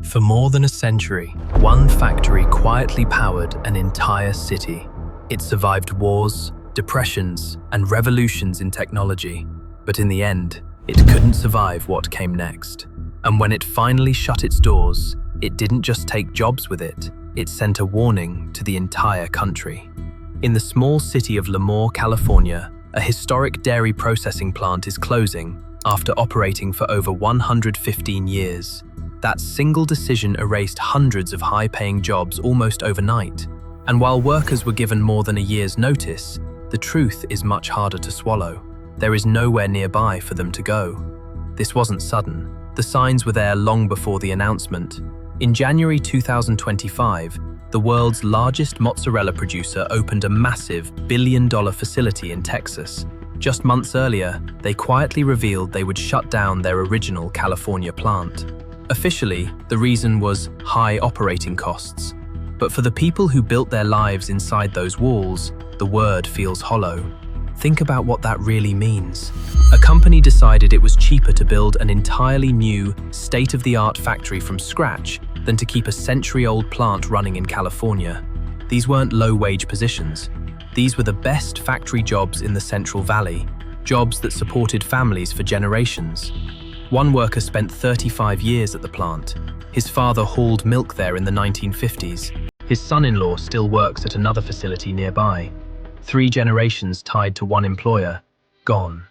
For more than a century, one factory quietly powered an entire city. It survived wars, depressions, and revolutions in technology. But in the end, it couldn't survive what came next. And when it finally shut its doors, it didn't just take jobs with it, it sent a warning to the entire country. In the small city of Lemoore, California, a historic dairy processing plant is closing after operating for over 115 years. That single decision erased hundreds of high-paying jobs almost overnight. And while workers were given more than a year's notice, the truth is much harder to swallow. There is nowhere nearby for them to go. This wasn't sudden. The signs were there long before the announcement. In January 2025, the world's largest mozzarella producer opened a massive billion-dollar facility in Texas. Just months earlier, they quietly revealed they would shut down their original California plant. Officially, the reason was high operating costs. But for the people who built their lives inside those walls, the word feels hollow. Think about what that really means. A company decided it was cheaper to build an entirely new, state-of-the-art factory from scratch than to keep a century-old plant running in California. These weren't low-wage positions. These were the best factory jobs in the Central Valley, jobs that supported families for generations. One worker spent 35 years at the plant. His father hauled milk there in the 1950s. His son-in-law still works at another facility nearby. 3 generations tied to one employer, gone.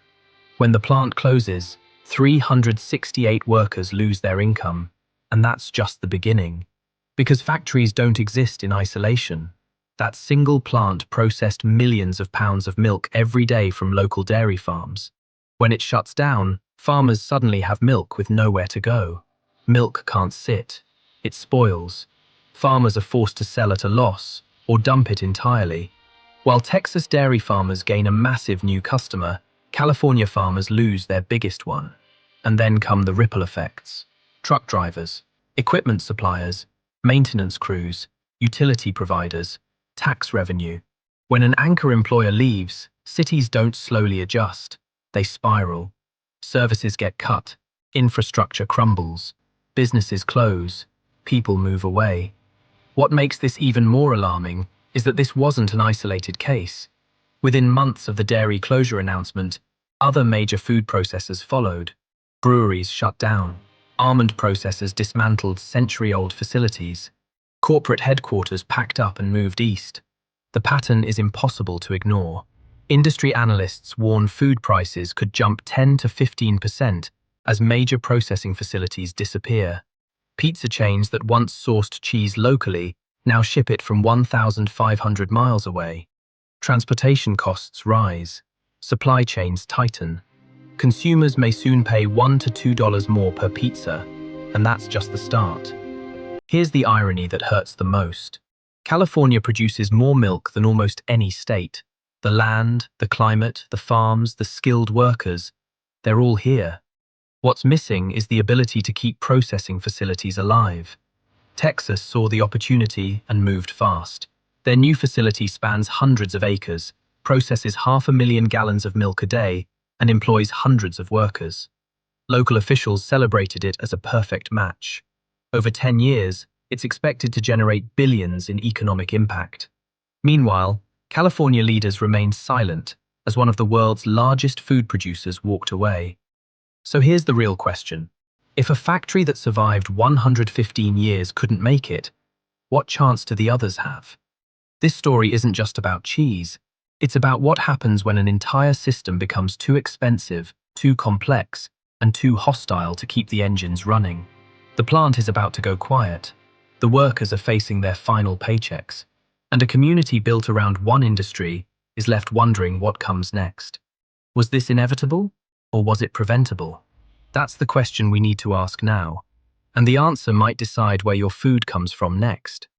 When the plant closes, 368 workers lose their income. And that's just the beginning. Because factories don't exist in isolation. That single plant processed millions of pounds of milk every day from local dairy farms. When it shuts down, farmers suddenly have milk with nowhere to go. Milk can't sit. It spoils. Farmers are forced to sell at a loss or dump it entirely. While Texas dairy farmers gain a massive new customer, California farmers lose their biggest one. And then come the ripple effects. Truck drivers, equipment suppliers, maintenance crews, utility providers, tax revenue. When an anchor employer leaves, cities don't slowly adjust. They spiral. Services get cut, infrastructure crumbles, businesses close, people move away. What makes this even more alarming is that this wasn't an isolated case. Within months of the dairy closure announcement, other major food processors followed. Breweries shut down. Almond processors dismantled century-old facilities. Corporate headquarters packed up and moved east. The pattern is impossible to ignore. Industry analysts warn food prices could jump 10 to 15% as major processing facilities disappear. Pizza chains that once sourced cheese locally now ship it from 1,500 miles away. Transportation costs rise. Supply chains tighten. Consumers may soon pay $1 to $2 more per pizza, and that's just the start. Here's the irony that hurts the most. California produces more milk than almost any state. The land, the climate, the farms, the skilled workers, they're all here. What's missing is the ability to keep processing facilities alive. Texas saw the opportunity and moved fast. Their new facility spans hundreds of acres, processes 500,000 gallons of milk a day, and employs hundreds of workers. Local officials celebrated it as a perfect match. Over 10 years, it's expected to generate billions in economic impact. Meanwhile, California leaders remained silent as one of the world's largest food producers walked away. So here's the real question. If a factory that survived 115 years couldn't make it, what chance do the others have? This story isn't just about cheese. It's about what happens when an entire system becomes too expensive, too complex, and too hostile to keep the engines running. The plant is about to go quiet. The workers are facing their final paychecks. And a community built around one industry is left wondering what comes next. Was this inevitable, or was it preventable? That's the question we need to ask now. And the answer might decide where your food comes from next.